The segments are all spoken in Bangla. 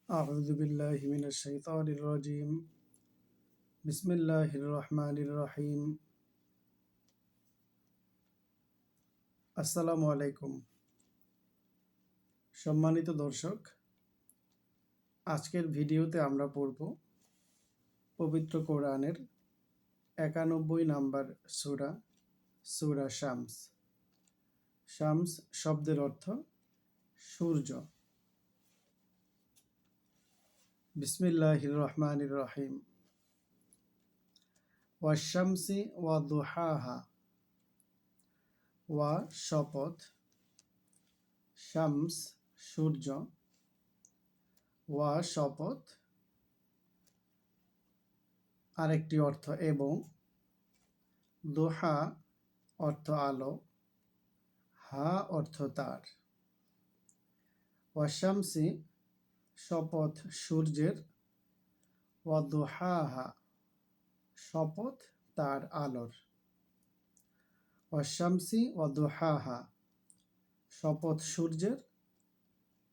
أعوذ بالله من الشيطان الرجيم بسم الله الرحمن الرحيم আসসালামু আলাইকুম। সম্মানিত দর্শক, আজকের ভিডিওতে আমরা পড়ব পবিত্র কোরআনের 91 নাম্বার সূরা, সূরা শামস। শামস শব্দের অর্থ সূর্য। বিসমিল্লাহির রহমানির রহিম। ওয়াশ-শামসি ওয়া দুহাহা, ওয়া শপথ, শামস সূর্য, ওয়া শপথ আরেকটি অর্থ, এবং দোহা অর্থ আলো, হা অর্থ তার। ওয়াশামসি শপথ সূর্যের, ওয়াদুহাহা শপথ তার আলোর। ওয়াশামসি ওয়াদুহাহা শপথ সূর্যের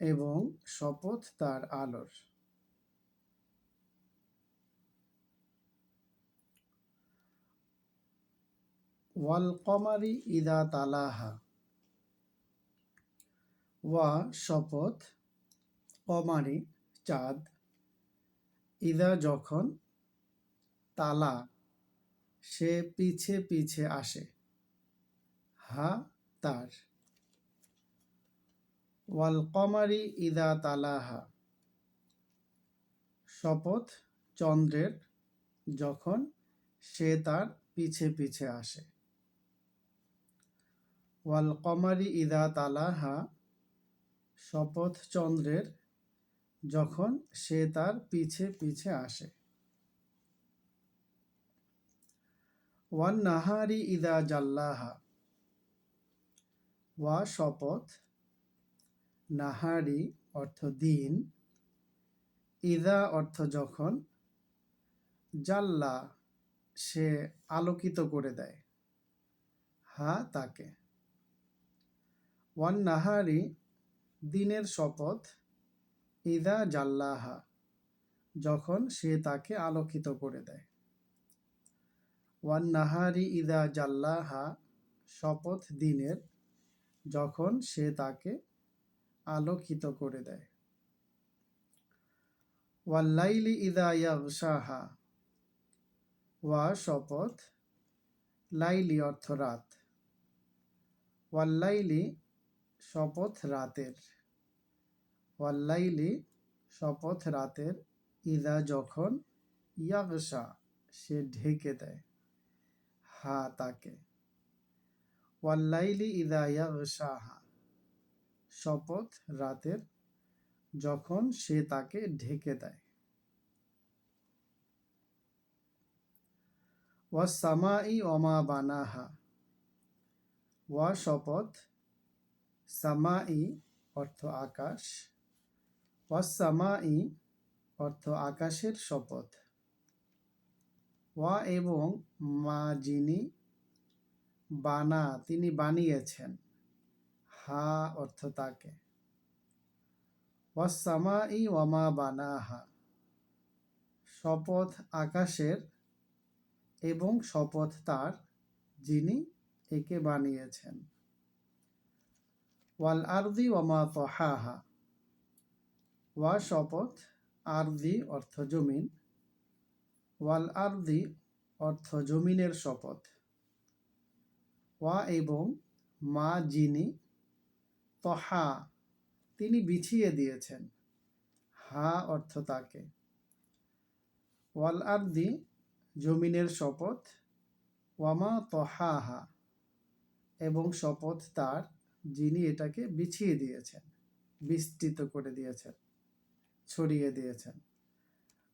এবং শপথ তার আলোর। ওয়াল কমারি ইদা তালাহা, ওয়া শপথ, কমারি চাঁদ, ইদা যখন, তালা সে পিছে পিছে আসে, হা তার। ওয়াল কমারি ইদা তালাহা শপথ চন্দ্রের, যখন সে তার পিছে পিছে আসে। ওয়াল কমারি ইদা তালাহা শপথ চন্দ্রের, যখন সে তার পিছে পিছে আসে। ওয়ান নাহারি ইদা জাল্লাহা, ওয়া শপথ, নাহারি অর্থ দিন, ইদা অর্থ যখন, জাল্লা সে আলোকিত করে দেয়, হা তাকে। ওয়ান নাহারি দিনের শপথ, ইদা জাল্লাহা যখন সে তাকে আলোকিত করে দেয়। ওয়ান নাহারি ইদা জাল্লাহা শপথ দিনের, যখন সে তাকে আলোকিত করে দেয়। ওয়াল্লাইলি ইদা ইয়াগশাহা, ওয়া শপথ, লাইলি অর্থ রাত, ওয়াল্লাইলি শপথ রাতের, ওয়াল্লাইলি শপথ রাতের, ইদা যখন, ইয়াগশা সে ঢেকে দেয়, হা তাকে। ওয়াল্লাইলি ইদা ইয়াগশাহা শপথ রাতের, যখন সে তাকে ঢেকে দেয়। ওয়াস সামাই ওমা বানাহা, ওয়া শপথ, সামাই অর্থ আকাশ, ওয়াস সামাই অর্থ আকাশের শপথ, ওয়া এবং মা যিনি, বানা তিনি বানিয়েছেন, হা অর্থ তাকে। ওয়াস সামাই ওমা বানাহা শপথ আকাশের এবং শপথ তার, যিনি একে বানিয়েছেন। ওয়াল আরদি ওমা তহাহা, ওয়া শপথ, আরদি অর্থ জমিন, ওয়াল আরদি অর্থ জমিনের শপথ, ওয়া এবং মা যিনি, তহা তিনি বিছিয়ে দিয়েছেন, হা অর্থ তাকে। ওয়াল আরদি জমিনের শপথ, ওয়ামা তহাহা এবং শপথ তার, যিনি এটাকে বিছিয়ে দিয়েছেন, বিস্তৃত করে দিয়েছেন, ছড়িয়ে দিয়েছেন।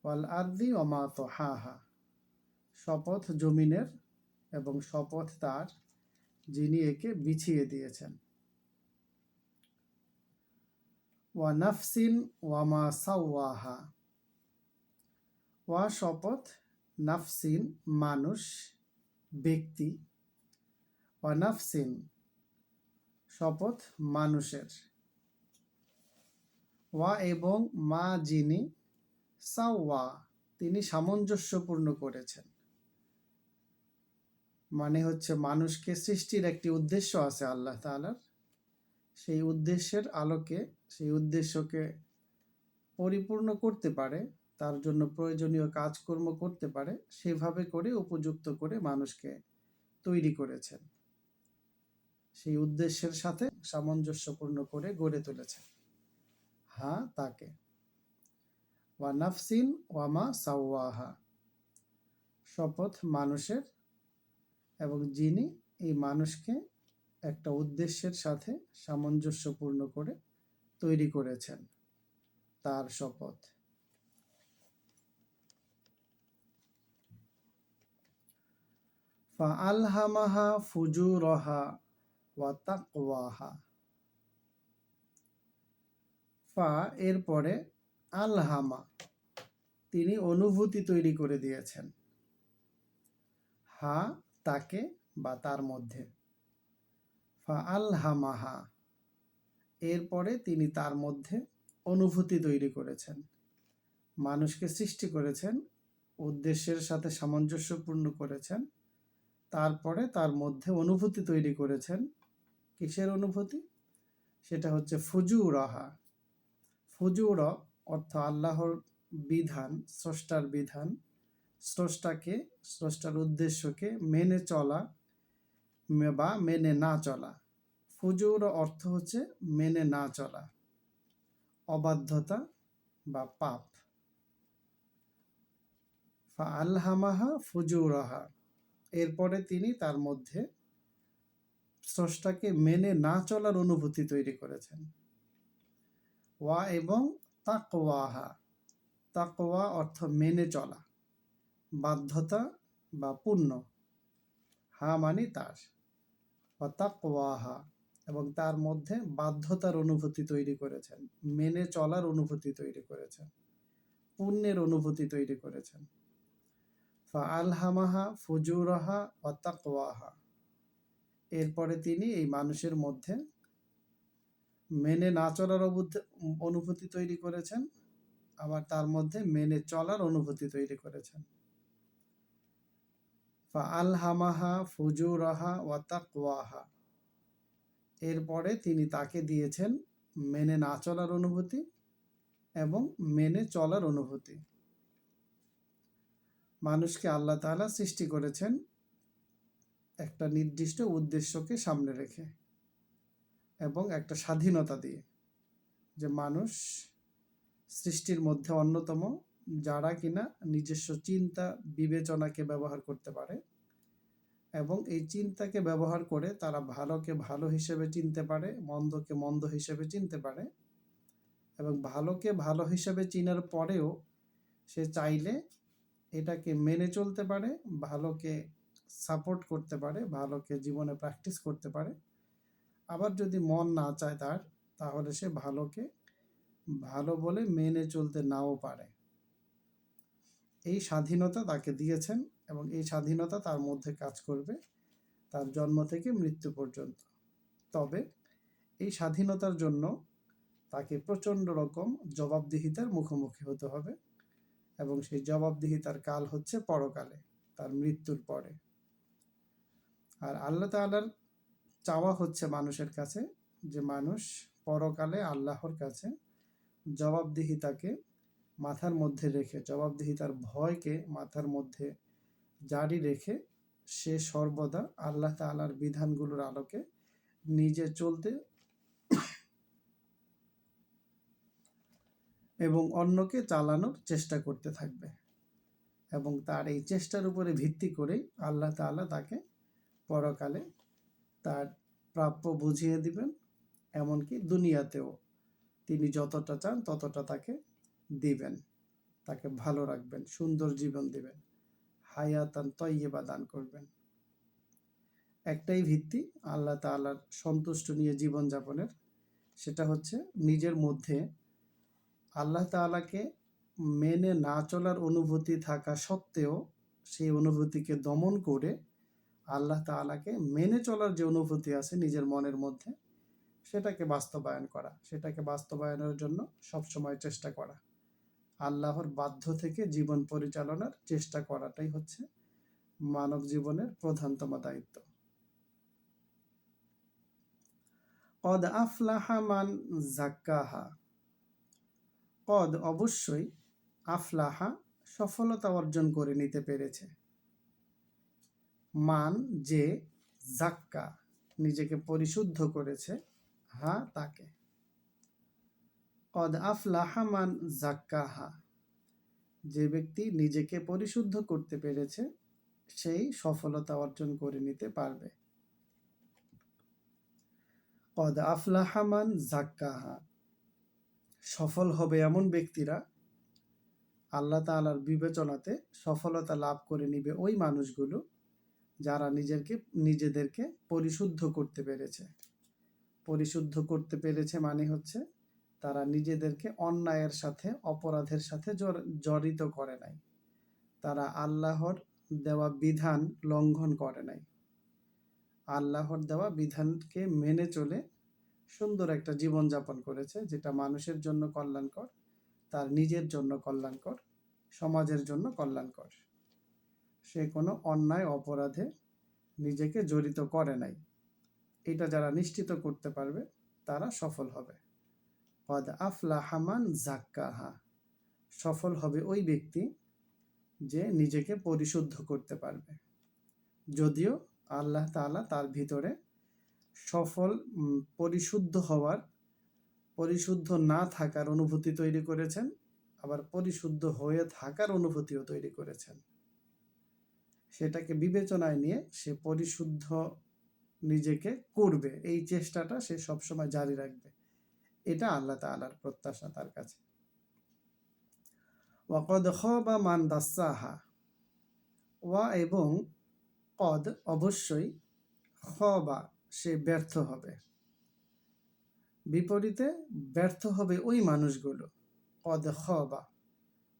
ওয়াল আরদি ওমা তহাহা শপথ জমিনের এবং শপথ তার, যিনি একে বিছিয়ে দিয়েছেন। ওয়া নাফসিন ওয়ামা সাওয়াহা, ওয়া শপথ, নাফসিন মানুষ, ব্যক্তি, ওয়া নাফসিন শপথ মানুষের, ওয়া এবং মা যিনি সাওয়া তিনি সামঞ্জস্যপূর্ণ করেছেন, মানে হচ্ছে মানুষকে সৃষ্টির একটি উদ্দেশ্য আছে আল্লাহ তাআলার, সেই উদ্দেশ্যের আলোকে সেই উদ্দেশ্যকে পরিপূর্ণ করতে পারে, তার জন্য প্রয়োজনীয় কাজকর্ম করতে পারে, সেভাবে করে উপযুক্ত করে মানুষকে তৈরি করেছেন, সেই উদ্দেশ্যের সাথে সামঞ্জস্যপূর্ণ করে গড়ে তুলেছেন। হ্যাঁ তাকে। ওয়া নাফসিন ওয়ামা সাওয়াহা, শপথ মানুষের এবং যিনি এই মানুষকে একটা উদ্দেশ্যের সাথে সামঞ্জস্যপূর্ণ করে তৈরি করেছেন, তার শপথ। ফাআলহামাহা ফুজুরহা ওয়া তাকওয়াহা। ফা এরপরে আলহামা তিনি অনুভূতি তৈরি করে দিয়েছেন, হা তাকে বা তার মধ্যে, ফাআলহামাহা এরপরে তিনি তার মধ্যে অনুভূতি তৈরি করেছেন, মানুষকে সৃষ্টি করেছেন, উদ্দেশ্যের সাথে সামঞ্জস্যপূর্ণ করেছেন, তারপরে তার মধ্যে অনুভূতি তৈরি করেছেন। কিসের অনুভূতি? সেটা হচ্ছে ফুজুরাহা। ফুজুর অর্থ আল্লাহর বিধান, স্রষ্টার বিধান, স্রষ্টাকে, স্রষ্টার উদ্দেশ্যকে মেনে চলা বা মেনে না চলা। ফুজুর অর্থ হচ্ছে মেনে না চলা, অবাধ্যতা বা পাপ। ফাআলহামাহা ফুজুরাহা এরপরে তিনি তার মধ্যে স্রষ্টাকে মেনে না চলার অনুভূতি তৈরি করেছেন। ওয়া এবং তাকওয়াহা, তাকওয়া অর্থ মেনে চলা, বাধ্যতা বা পুণ্য, হা মানে তার, ওয়া তাকওয়াহা এবং তার মধ্যে বাধ্যতার অনুভূতি তৈরি করেছেন, মেনে চলার অনুভূতি তৈরি করেছেন, পুণ্যের অনুভূতি তৈরি করেছেন। ফাআলহামাহা ফুজুরাহা ওয়া তাকওয়াহা এরপরে তিনি এই মানুষের মধ্যে মেনে না চলার অনুভূতি তৈরি করেছেন, আবার তার মধ্যে মেনে চলার অনুভূতি তৈরি করেছেন। ফাআলহামাহা ফুজুরাহা ওয়া তাকওয়াহা এরপরে তিনি তাকে দিয়েছেন মেনে না চলার অনুভূতি এবং মেনে চলার অনুভূতি। মানুষকে আল্লাহ তাআলা সৃষ্টি করেছেন একটা নির্দিষ্ট উদ্দেশ্যকে সামনে রেখে এবং একটা স্বাধীনতা দিয়ে, যে মানুষ সৃষ্টির মধ্যে অন্যতম যারা কিনা নিজস্ব চিন্তা বিবেচনাকে ব্যবহার করতে পারে এবং এই চিন্তাকে ব্যবহার করে তারা ভালোকে ভালো হিসেবে চিনতে পারে, মন্দকে মন্দ হিসেবে চিনতে পারে, এবং ভালোকে ভালো হিসেবে চিনার পরেও সে চাইলে এটাকে মেনে চলতে পারে, ভালোকে সাপোর্ট করতে পারে, ভালোকে জীবনে প্র্যাকটিস করতে পারে। আবার যদি মন না চায় তার, তাহলে সে ভালোকে ভালো বলে মেনে চলতে নাও পারে। এই স্বাধীনতা তাকে দিয়েছেন এবং এই স্বাধীনতা তার মধ্যে কাজ করবে তার জন্ম থেকে মৃত্যু পর্যন্ত। তবে এই স্বাধীনতার জন্য তাকে প্রচণ্ড রকম জবাবদিহিতার মুখোমুখি হতে হবে এবং সেই জবাবদিহিতার কাল হচ্ছে পরকালে, তার মৃত্যুর পরে। আর আল্লাহ তাআলার চাওয়া হচ্ছে মানুষের কাছে যে মানুষ পরকালে আল্লাহর কাছে জবাবদিহিতাকে মাথার মধ্যে রেখে, জবাবদিহিতার ভয়কে মাথার মধ্যে জারি রেখে সে সর্বদা আল্লাহ তাআলার বিধানগুলোর আলোকে নিজে চলতে এবং অন্যকে চালানোর চেষ্টা করতে থাকবে, এবং তার এই চেষ্টার উপরে ভিত্তি করেই আল্লাহ তাআলা তাকে পরকালে তার প্রাপ্য বুঝিয়ে দিবেন, এমনকি দুনিয়াতেও তিনি যতটা চান ততটা তাকে দিবেন, তাকে ভালো রাখবেন, সুন্দর জীবন দিবেন, হায়াতান তয়্যিবা দান করবেন। একটাই ভিত্তি আল্লাহ তাআলার সন্তুষ্ট নিয়ে জীবনযাপনের, সেটা হচ্ছে নিজের মধ্যে আল্লাহ তাআলাকে মেনে না চলার অনুভূতি থাকা সত্ত্বেও সেই অনুভূতিকে দমন করে আল্লাহ তাআলাকে মেনে চলার যে অনুভূতি আছে নিজের মনের মধ্যে, সেটাকে বাস্তবায়ন করা, সেটাকে বাস্তবায়নের জন্য সবসময় চেষ্টা করা, আল্লাহর বাধ্য থেকে জীবন পরিচালনার চেষ্টা করাটাই হচ্ছে মানব জীবনের প্রধানতম দায়িত্ব। কদ আফলাহা মান জাক্কাহা, কদ অবশ্যই, আফলাহা সফলতা অর্জন করে নিতে পেরেছে, মান যে, জাক্কা নিজেকে পরিশুদ্ধ করেছে, হা তাকে। কদ আফলাহা মান জাক্কাহা, যে ব্যক্তি নিজেকে পরিশুদ্ধ করতে পেরেছে সেই সফলতা অর্জন করে নিতে পারবে। কদ আফলাহা মান জাক্কাহা, সফল হবে এমন ব্যক্তিরা, আল্লাহ তাআলার বিবেচনাতে সফলতা লাভ করে নিবে ওই মানুষগুলো যারা নিজেদেরকে পরিশুদ্ধ করতে পেরেছে। পরিশুদ্ধ করতে পেরেছে মানে হচ্ছে তারা নিজেদেরকে অন্যায়ের সাথে, অপরাধের সাথে জড়িত করে নাই, তারা আল্লাহর দেওয়া বিধান লঙ্ঘন করে নাই, আল্লাহর দেওয়া বিধানকে মেনে চলে সুন্দর একটা জীবনযাপন করেছে, যেটা মানুষের জন্য কল্যাণকর, তার নিজের জন্য কল্যাণকর, সমাজের জন্য কল্যাণকর। সে কোনো অন্যায় অপরাধে নিজেকে জড়িত করে নাই। এটা যারা নিশ্চিত করতে পারবে তারা সফল হবে। কদ আফলাহা মান জাক্কাহা, সফল হবে ওই ব্যক্তি যে নিজেকে পরিশুদ্ধ করতে পারবে। যদিও আল্লাহ তাআলা তার ভিতরে পরিশুদ্ধ হওয়ার, পরিশুদ্ধ না থাকার অনুভূতি তৈরি করেছেন, আবার পরিশুদ্ধ হয়ে থাকার অনুভূতিও তৈরি করেছেন। সেটাকে বিবেচনায় নিয়ে সে পরিশুদ্ধ নিজেকে করবে, এই চেষ্টাটা সে সবসময় জারি রাখবে। এটা আল্লাহ তাআলার প্রত্যাশা তার কাছে। ওয়াকদ খাবা মান দাস্সাহা, ওয়া এবং কদ অবশ্যই, খাবা সে ব্যর্থ হবে, বিপরীতে ব্যর্থ হবে ওই মানুষগুলো। কদ খাবা,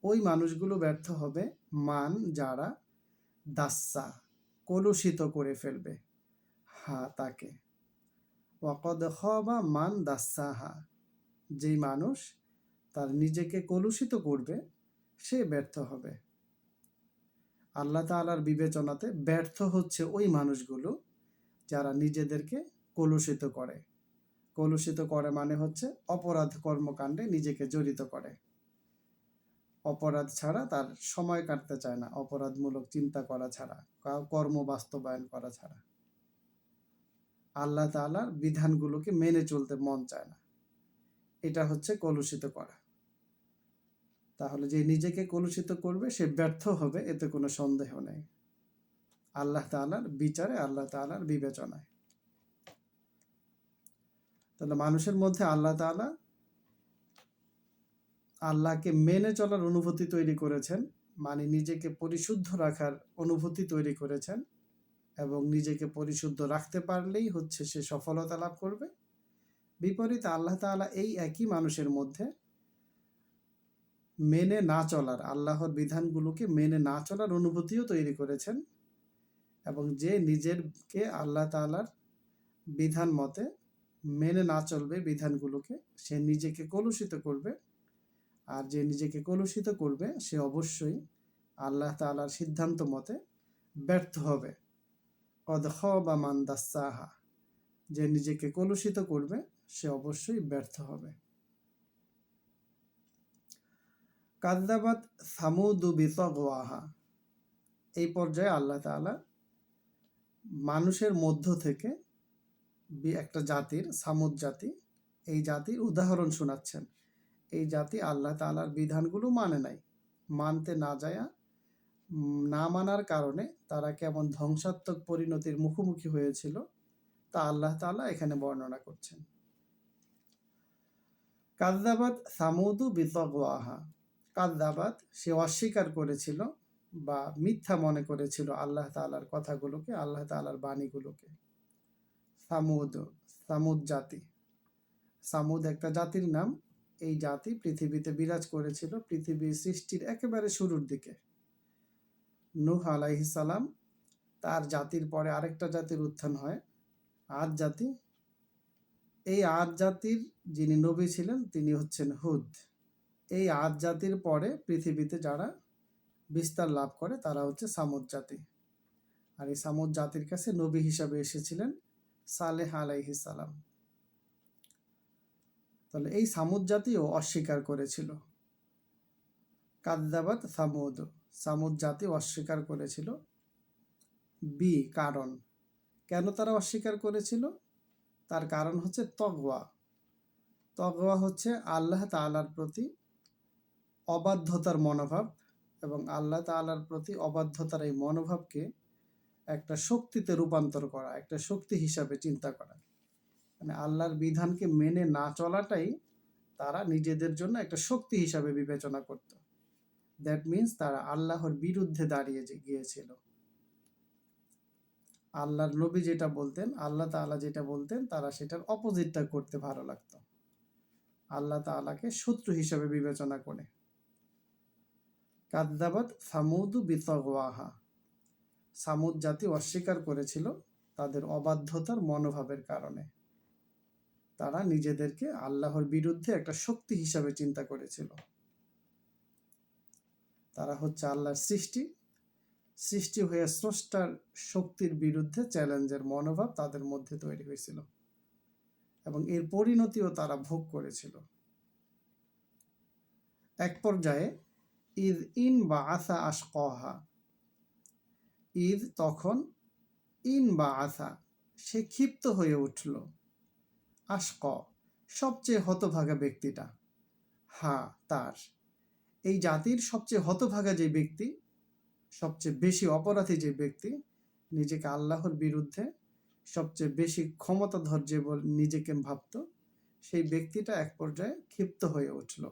ওই মানুষগুলো ব্যর্থ হবে, মান যারা, দাস্সা কলুষিত করে ফেলবে, হা তাকে। ওয়াকদ খাবা মান দাস্সাহা, যেই মানুষ তার নিজেকে কলুষিত করবে সে ব্যর্থ হবে। আল্লাহ তাআলার বিবেচনাতে ব্যর্থ হচ্ছে ওই মানুষগুলো যারা নিজেদেরকে কলুষিত করে। কলুষিত করে মানে হচ্ছে অপরাধ কর্মকাণ্ডে নিজেকে জড়িত করে, অপরাধ ছাড়া তার সময় কাটতে চায় না, অপরাধমূলক চিন্তা করা ছাড়া, কর্ম বাস্তবায়ন করা ছাড়া, আল্লাহ তাআলার বিধানগুলোকে মেনে চলতে মন চায় না, এটা হচ্ছে কলুষিত করা। তাহলে যে নিজেকে কলুষিত করবে সে ব্যর্থ হবে, এতে কোনো সন্দেহ নেই, আল্লাহ তাআলার বিচারে, আল্লাহ তাআলার বিবেচনায়। তাহলে মানুষের মধ্যে আল্লাহ তাআলা আল্লাহকে মেনে চলার অনুভূতি তৈরি করেছেন, মানে নিজেকে পরিশুদ্ধ রাখার অনুভূতি তৈরি করেছেন, এবং নিজেকে পরিশুদ্ধ রাখতে পারলেই হচ্ছে সে সফলতা লাভ করবে। বিপরীতে আল্লাহ তাআলা এই একই মানুষের মধ্যে মেনে না চলার, আল্লাহর বিধানগুলোকে মেনে না চলার অনুভূতিও তৈরি করেছেন, এবং যে নিজেকে আল্লাহ তাআলার বিধান মতে মেনে না চলবে বিধানগুলোকে, সে নিজেকে কলুষিত করবে, আর যে নিজেকে কলুষিত করবে সে অবশ্যই আল্লাহ তাআলার সিদ্ধান্ত মতে ব্যর্থ হবে। কদ খাবা মান দাস্সাহা, যে নিজেকে কলুষিত করবে সে অবশ্যই ব্যর্থ হবে। কাযযাবাত সামুদু বিতাগওয়াহা, এই পর্যায়ে আল্লাহ তাআলা মানুষের মধ্য থেকে একটা জাতির, সামুদ জাতি, এই জাতির উদাহরণ শোনাচ্ছেন। এই জাতি আল্লাহ তাআলার বিধানগুলো মানে নাই, মানতে না যায়া, না মানার কারণে তারা কেমন ধ্বংসাত্মক পরিণতির মুখোমুখি হয়েছিল তা আল্লাহ তাআলা এখানে বর্ণনা করছেন। কাযযাবাত সামুদু বিতাগওয়াহা, কাযযাবাত সে অস্বীকার করেছিল বা মিথ্যা মনে করেছিল আল্লাহ তাআলার কথাগুলোকে, আল্লাহ তাআলার বাণীগুলোকে। সামুদ, সামুদ জাতি, সামুদ একটা জাতির নাম। এই জাতি পৃথিবীতে বিরাজ করেছিল পৃথিবীর সৃষ্টির একেবারে শুরুর দিকে। নূহ আলাইহিস সালাম, তার জাতির পরে আরেকটা জাতির উত্থান হয়, আদ জাতি। এই আদ জাতির যিনি নবী ছিলেন তিনি হচ্ছেন হুদ। এই আদ জাতির পরে পৃথিবীতে যারা বিস্তার লাভ করে তারা হচ্ছে সামুদ জাতি। আর এই সামুদ জাতির কাছে নবী হিসাবে এসেছিলেন সালেহ আলাইহিস সালাম। তাহলে এই সামুদ জাতিও অস্বীকার করেছিল। কাযযাবাত সামুদ, সামুদ জাতি অস্বীকার করেছিল। কারণ কেন তারা অস্বীকার করেছিল? তার কারণ হচ্ছে তগওয়া। তগওয়া হচ্ছে আল্লাহ তাআলার প্রতি অবাধ্যতার মনোভাব, এবং আল্লাহ তাআলার প্রতি অবাধ্যতার এই মনোভাবকে একটা শক্তিতে রূপান্তর করা, একটা শক্তি হিসাবে চিন্তা করা। মানে আল্লাহর বিধানকে মেনে না চলাটাই তারা নিজেদের জন্য একটা শক্তি হিসাবে বিবেচনা করত। দ্যাট মিনস তারা আল্লাহর বিরুদ্ধে দাঁড়িয়ে গিয়েছিল। আল্লাহর নবী যেটা বলতেন, আল্লাহ তাআলা যেটা বলতেন, তারা সেটার অপোজিটটা করতে ভালো লাগতো, আল্লাহ তাআলাকে শত্রু হিসাবে বিবেচনা করে। কাযযাবাত সামুদু বিতগওয়াহা, সামুদ জাতি অস্বীকার করেছিল তাদের অবাধ্যতার মনোভাবের কারণে। তারা নিজেদেরকে আল্লাহর বিরুদ্ধে একটা শক্তি হিসাবে চিন্তা করেছিল। তারা হচ্ছে আল্লাহর সৃষ্টি, সৃষ্টি হয়ে স্রষ্টার শক্তির বিরুদ্ধে চ্যালেঞ্জের মনোভাব তাদের মধ্যে তৈরি হয়েছিল, এবং এর পরিণতিও তারা ভোগ করেছিল। এক পর্যায়ে ইদ ইন বা আসা আশকহা, ঈদ তখন ইন বা আসা সে ক্ষিপ্ত হয়ে উঠল, আশক সবচেয়ে হতভাগা ব্যক্তিটা, তার এই জাতির সবচেয়ে হতভাগা যে ব্যক্তি, সবচেয়ে বেশি অপরাধী যে ব্যক্তি, নিজেকে আল্লাহর বিরুদ্ধে সবচেয়ে বেশি ক্ষমতাধর যে নিজেকে ভাবত, সেই ব্যক্তিটা এক পর্যায়ে ক্ষিপ্ত হয়ে উঠল।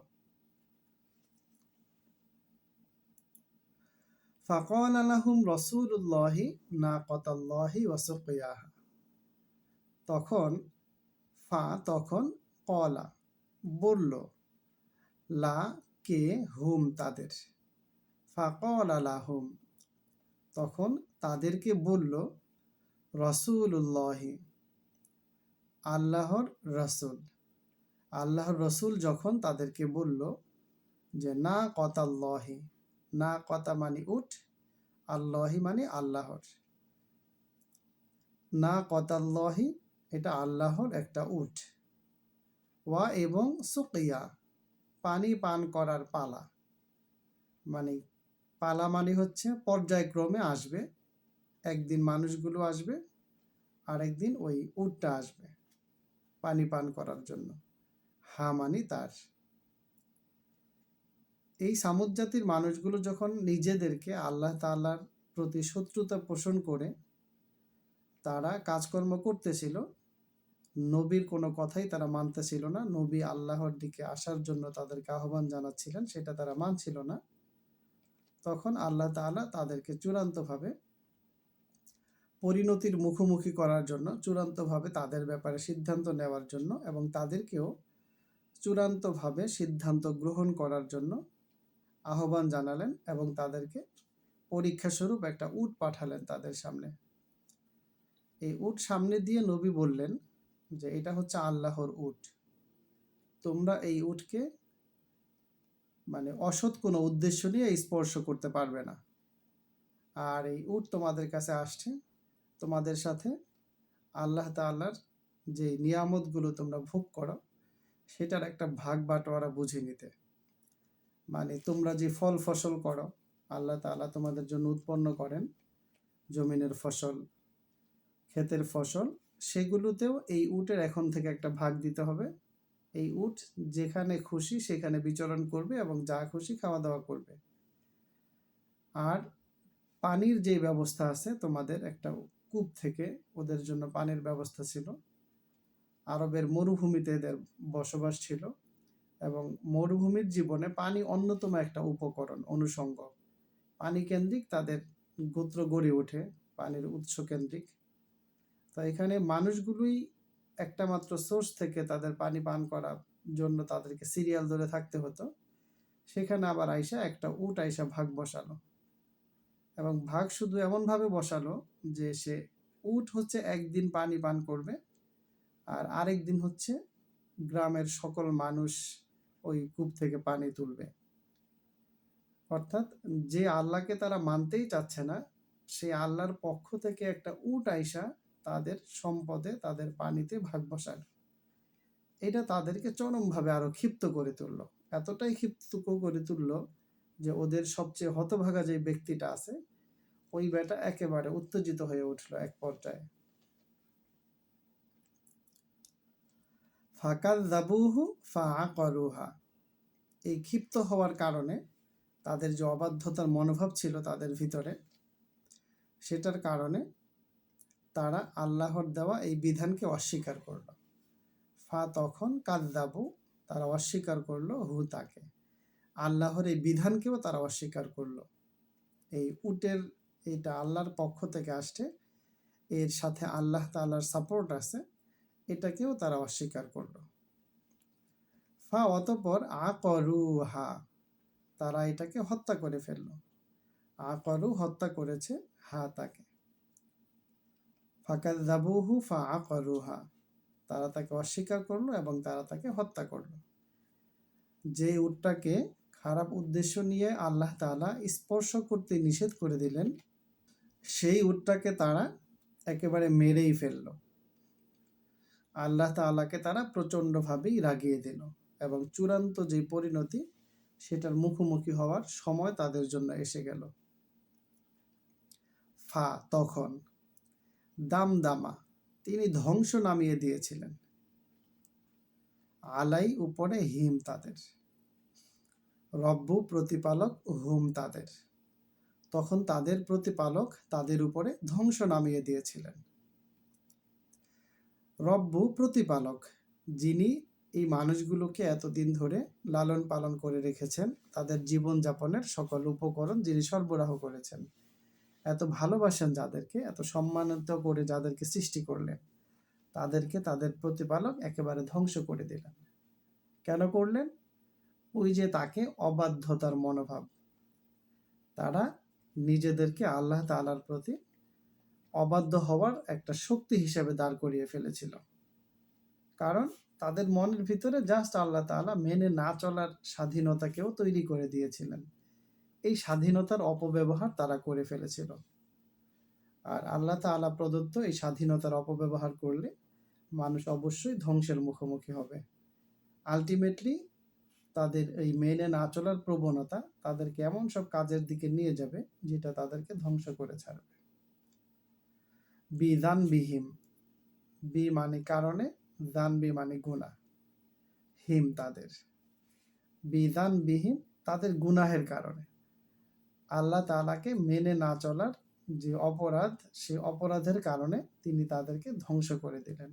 ফাকাল লাহুম রাসূলুল্লাহি নাকাতাল্লাহি ওয়া সুকিয়াহা, তখন কলা বলল, লা কে হুম তাদের, ফাকাল লাহুম তখন তাদেরকে বলল, রাসূলুল্লাহি আল্লাহর রাসূল, আল্লাহর রাসূল যখন তাদেরকে বলল যে না কতাল্লাহি, না কতা মানে উট, আল্লাহি মানে আল্লাহর, না কতাল্লাহি এটা আল্লাহর একটা উট, ওয়া এবং সুকিয়া পানি পান করার পালা, মানে পালা মানে হচ্ছে পর্যায়ক্রমে আসবে, একদিন মানুষগুলো আসবে, আর একদিন ওই উটটা আসবে পানি পান করার জন্য। মানে তার এই সামুদ জাতির মানুষগুলো যখন নিজেদেরকে আল্লাহ তাআলার প্রতি শত্রুতা পোষণ করে তারা কাজকর্ম করতেছিল, নবীর কোনো কথাই তারা মানতেছিল না, নবী আল্লাহর দিকে আসার জন্য তাদেরকে আহ্বান জানাচ্ছিলেন, সেটা তারা মানছিল না, তখন আল্লাহ তাআলা তাদেরকে চূড়ান্তভাবে পরিণতির মুখোমুখি করার জন্য, চূড়ান্তভাবে তাদের ব্যাপারে সিদ্ধান্ত নেওয়ার জন্য, এবং তাদেরকেও চূড়ান্তভাবে সিদ্ধান্ত গ্রহণ করার জন্য আহ্বান জানালেন, এবং তাদেরকে পরীক্ষা স্বরূপ একটা উট পাঠালেন তাদের সামনে। এই উট সামনে দিয়ে নবী বললেন যে এটা হচ্ছে আল্লাহর উট, তোমরা এই উটকে মানে অসৎ কোনো উদ্দেশ্য নিয়ে স্পর্শ করতে পারবে না, আর এই উট তোমাদের কাছে আসছে তোমাদের সাথে আল্লাহ তাআলার যে নিয়ামতগুলো তোমরা ভোগ করো সেটার একটা ভাগ বাটোয়ারা বুঝে নিতে। মানে তোমরা যে ফল ফসল করো, আল্লাহ তাআলা তোমাদের জন্য উৎপন্ন করেন জমিনের ফসল, ক্ষেতের ফসল, সেগুলোতেও এই উটের এখন থেকে একটা ভাগ দিতে হবে। এই উট যেখানে খুশি সেখানে বিচরণ করবে এবং যা খুশি খাওয়া দাওয়া করবে। আর পানির যে ব্যবস্থা আছে, তোমাদের একটা কূপ থেকে ওদের জন্য পানির ব্যবস্থা ছিল। আরবের মরুভূমিতে এদের বসবাস ছিল, এবং মরুভূমির জীবনে পানি অন্যতম একটা উপকরণ, অনুষঙ্গ, পানি কেন্দ্রিক তাদের গোত্র গড়ে ওঠে, পানির উৎস কেন্দ্রিক। তো এখানে মানুষগুলোই একটা মাত্র সোর্স থেকে তাদের পানি পান করার জন্য তাদেরকে সিরিয়াল ধরে থাকতে হতো। সেখানে আবার আইসা একটা উট আইসা ভাগ বসালো, এবং ভাগ শুধু এমনভাবে বসালো যে সে উট হচ্ছে একদিন পানি পান করবে, আর আরেক দিন হচ্ছে গ্রামের সকল মানুষ ওই কূপ থেকে পানি তুলবে। অর্থাৎ যে আল্লাহকে তারা মানতেই চাচ্ছে না, সেই আল্লাহর পক্ষ থেকে একটা উট আইসা তাদের সম্পদে, তাদের পানিতে ভাগ বসার, এটা তাদেরকে চরমভাবে আরো ক্ষিপ্ত করে তুললো। এতটাই ক্ষিপ্ত করে তুললো যে ওদের সবচেয়ে হতভাগা যে ব্যক্তিটা আছে, ওই বেটা একেবারে উত্তেজিত হয়ে উঠলো এক পর্যায়ে। ফাকাযযাবুহু ফাআকারুহা, এই ক্ষিপ্ত হওয়ার কারণে তাদের যে অবাধ্যতার মনোভাব ছিল তাদের ভিতরে, সেটার কারণে তারা আল্লাহর দেওয়া এই বিধানকে অস্বীকার করলো। তখন কাযযাবু, তারা অস্বীকার করলো হু, তাকে, আল্লাহর এই বিধানকেও তারা অস্বীকার করলো। এই উটের, এটা আল্লাহর পক্ষ থেকে আসছে, এর সাথে আল্লাহ তাআলার সাপোর্ট আছে, এটাকেও তারা অস্বীকার করলো। অতঃপর আকরুহা, তারা এটাকে হত্যা করে ফেললো। আকরু, হত্যা করেছে, হা, তাকে। ফাকাযযাবুহু ফাআকারুহা, তারা তাকে অস্বীকার করলো এবং তারা তাকে হত্যা করলো। যে উটটাকে খারাপ উদ্দেশ্য নিয়ে আল্লাহ তাআলা স্পর্শ করতে নিষেধ করে দিলেন, সেই উটটাকে তারা একেবারে মেরেই ফেললো। আল্লাহ তাআলাকে তারা প্রচণ্ডভাবেই রাগিয়ে দিল এবং চূড়ান্ত যে পরিণতি, সেটার মুখোমুখি হওয়ার সময় তাদের জন্য এসে গেল। তখন দামদামা, তিনি ধ্বংস নামিয়ে দিয়েছিলেন, আলাই, উপরে, হিম, তাদের, রব্বু, প্রতিপালক, হুম, তাদের, তখন তাদের প্রতিপালক তাদের উপরে ধ্বংস নামিয়ে দিয়েছিলেন। রব্বু, প্রতিপালক, যিনি এই মানুষগুলোকে এতদিন ধরে লালন পালন করে রেখেছেন, তাদের জীবনযাপনের সকল উপকরণ যিনি সরবরাহ করেছেন, এত ভালোবাসেন যাদেরকে, এত সম্মানিত করে যাদেরকে সৃষ্টি করলেন, তাদেরকে তাদের প্রতিপালক একেবারে ধ্বংস করে দিলেন। কেন করলেন? ওই যে তাকে অবাধ্যতার মনোভাব, তারা নিজেদেরকে আল্লাহ তাআলার প্রতি অবাধ্য হওয়ার একটা শক্তি হিসেবে দাঁড় করিয়ে ফেলেছিল। কারণ তাদের মনের ভিতরে জাস্ট আল্লাহ তাআলা মেনে না চলার স্বাধীনতাকেও তৈরি করে দিয়েছিলেন। এই স্বাধীনতার অপব্যবহার তারা করে ফেলেছিল। আর আল্লাহ তাআলা প্রদত্ত এই স্বাধীনতার অপব্যবহার করলে মানুষ অবশ্যই ধ্বংসের মুখোমুখি হবে। আলটিমেটলি তাদের এই মেনে না চলার প্রবণতা তাদেরকে এমন সব কাজের দিকে নিয়ে যাবে যেটা তাদেরকে ধ্বংস করে ছাড়বে। বিধানবিহীন, বি মানে কারণে, জানবি মানে গুনাহ, হিম, তাদের, বিধানবিহীন, তাদের গুনাহের কারণে, আল্লাহ তাআলাকে মেনে না চলার যে অপরাধ, সে অপরাধের কারণে তিনি তাদেরকে ধ্বংস করে দিলেন।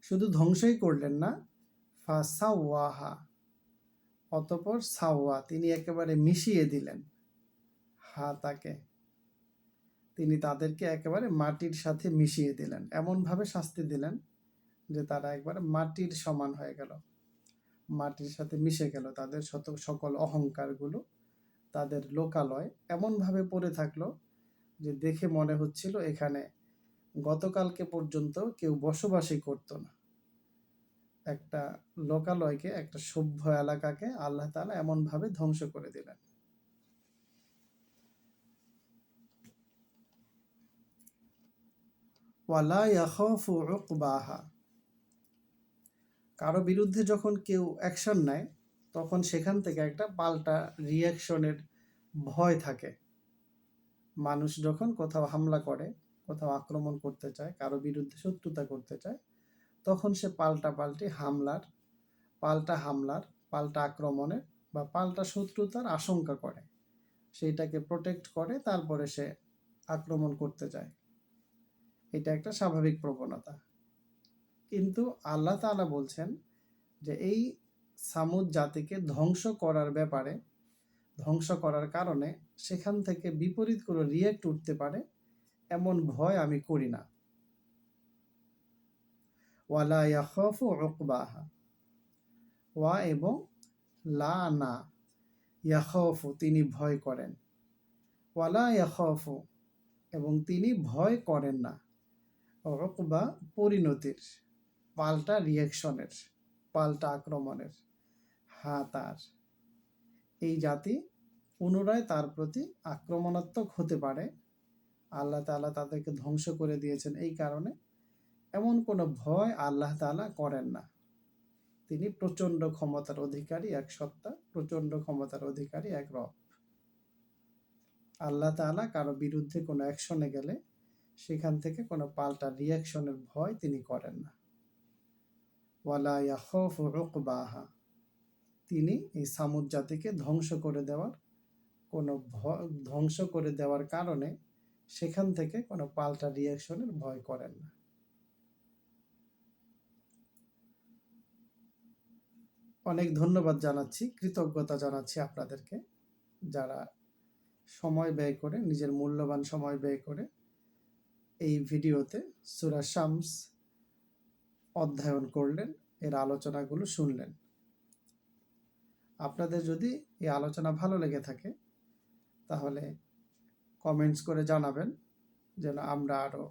শুধু ধ্বংসই করলেন না, ফাসাওয়াহা, অতঃপর সাওয়া, তিনি একেবারে মিশিয়ে দিলেন, হা, তাকে, তিনি তাদেরকে একেবারে মাটির সাথে মিশিয়ে দিলেন, এমনভাবে শাস্তি দিলেন যে তারা একবারে মাটির সমান হয়ে গেল, মাটির সাথে মিশে গেল। তাদের সকল অহংকারগুলো, তাদের লোকালয় এমনভাবে পড়ে থাকলো যে দেখে মনে হচ্ছিল এখানে গতকালকে পর্যন্ত কেউ বসবাসই করতো না। একটা লোকালয়কে, একটা সভ্য এলাকাকে আল্লাহ তাআলা এমনভাবে ধ্বংস করে দিলেন। ওয়ালা ইয়াখাফু উকবাহা, কারো বিরুদ্ধে যখন কেউ অ্যাকশন নেয়, তখন সেখান থেকে একটা পাল্টা রিয়াকশনের ভয় থাকে। মানুষ যখন কোথাও হামলা করে, কোথাও আক্রমণ করতে চায়, কারো বিরুদ্ধে শত্রুতা করতে চায়, তখন সে পাল্টা হামলার, পাল্টা আক্রমণের বা পাল্টা শত্রুতার আশঙ্কা করে, সেইটাকে প্রোটেক্ট করে, তারপরে সে আক্রমণ করতে যায়। এটা একটা স্বাভাবিক প্রবণতা। কিন্তু আল্লাহ তাআলা বলছেন যে এই সামুদ জাতিকে ধ্বংস করার ব্যাপারে, ধ্বংস করার কারণে সেখান থেকে বিপরীত কোনো রিয়েক্ট উঠতে পারে এমন ভয় আমি করি না। ওয়ালা ইয়াখাফু উকবাহা, ওয়া এবং লা, না, ইয়াখাফু, তিনি ভয় করেন, ওয়ালা ইয়াখাফু, এবং তিনি ভয় করেন না, উকবা পরিণতির, পাল্টা রিয়াকশনের, পাল্টা আক্রমণের। হ্যাঁ, তার এই জাতি পুনরায় তার প্রতি আক্রমণাত্মক হতে পারে। আল্লাহ তাআলা তাদেরকে ধ্বংস করে দিয়েছেন এই কারণে এমন কোনো ভয় আল্লাহ তাআলা করেন না। তিনি প্রচণ্ড ক্ষমতার অধিকারী এক সত্তা, প্রচণ্ড ক্ষমতার অধিকারী এক রব। আল্লাহ তাআলা কারো বিরুদ্ধে কোনো অ্যাকশনে গেলে সেখান থেকে কোনো পাল্টা রিয়াকশনের ভয় তিনি করেন না। ওয়ালা ইয়াখাফু উকবাহা, তিনি এই সামুদ জাতিকে ধ্বংস করে দেওয়ার ধ্বংস করে দেওয়ার কারণে সেখান থেকে কোনো পাল্টা রিয়াকশনের ভয় করেন না। অনেক ধন্যবাদ জানাচ্ছি, কৃতজ্ঞতা জানাচ্ছি আপনাদেরকে, যারা সময় ব্যয় করে, নিজের মূল্যবান সময় ব্যয় করে এই ভিডিওতে সূরা শামস অধ্যয়ন করলেন, এর আলোচনাগুলো শুনলেন। আপনাদের যদি এই আলোচনা ভালো লেগে থাকে তাহলে কমেন্টস করে জানাবেন, যেন আমরা আরও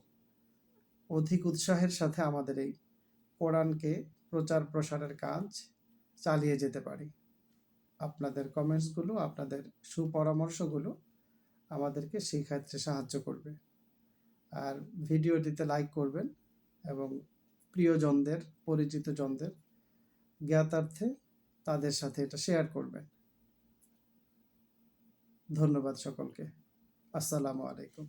অধিক উৎসাহের সাথে আমাদের এই কোরআনকে প্রচার প্রসারের কাজ চালিয়ে যেতে পারি। আপনাদের কমেন্টসগুলো, আপনাদের সুপরামর্শগুলো আমাদেরকে সেই ক্ষেত্রে সাহায্য করবে। আর ভিডিওটিতে লাইক করবেন এবং প্রিয়জনদের, পরিচিতজনদের জ্ঞাতার্থে তাদের সাথে এটা শেয়ার করবেন। ধন্যবাদ সকলকে। আসসালামু আলাইকুম।